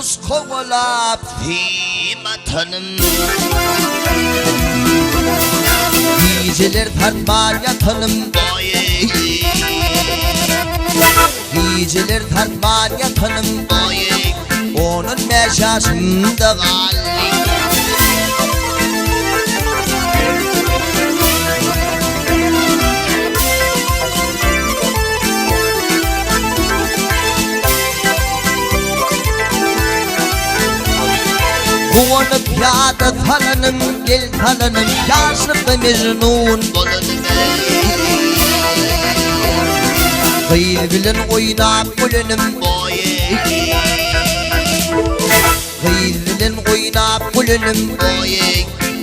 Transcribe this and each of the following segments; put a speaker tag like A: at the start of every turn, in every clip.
A: Kuz kovalap himatanım Geceler tartmar yatanım Geceler tartmar yatanım Onun meşasında galli Kuvanıp yada talanım, gel talanım, yaşlıkta mecnun bolanım Kıyıl bilin oynap gülünüm Kıyıl bilin oynap gülünüm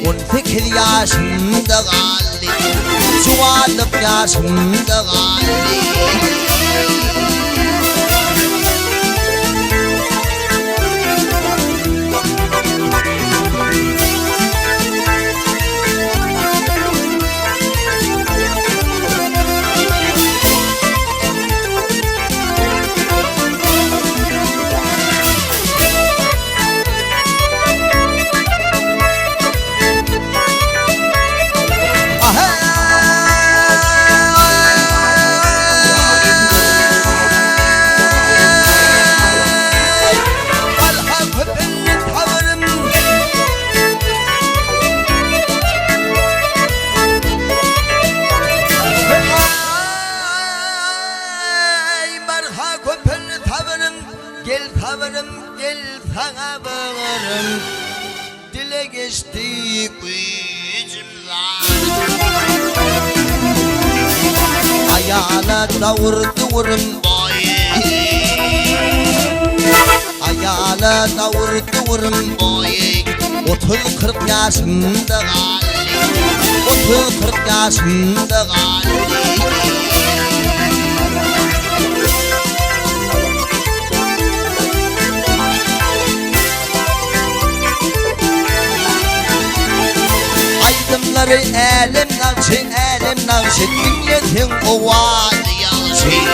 A: 18 yaşımda galli Suvalık yaşımda galli Gel tavarım, gel sana bağırım Dile geçti gücümler Ayağına davurdurum Ayağına davurdurum 30-40 yaşımda galli 30-40 yaşımda galli Elim navşin, milletin ovadı yalşin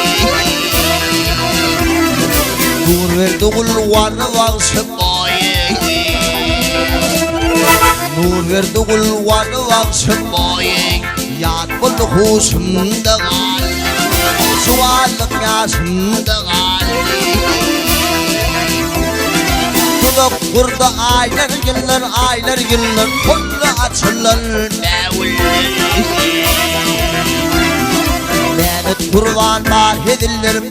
A: Nur verdi kulvarı vakşı boyu Nur verdi kulvarı vakşı boyu Yad buldu huşumda galli Suvalık yaşımda galli Tudak kurda aylar yıllar Kullu açılır devullar Mehmet kurban var hedilir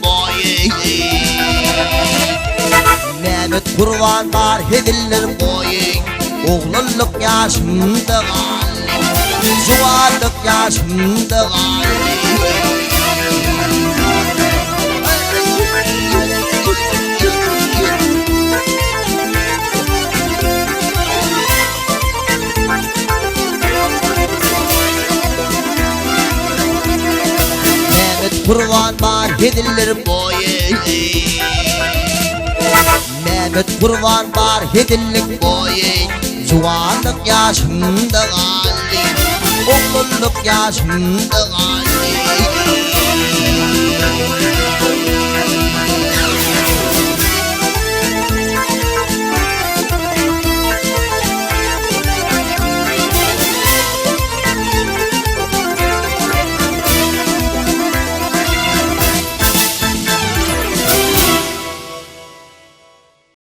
A: Mehmet kurban var hedilir Oğluluk yaşımda galli Zuvallık yaşımda galli Kurban var hedilir boyu Mehmet kurban var hedilir boyu Zuvallık yaşımda galli Oğluluk yaşımda galli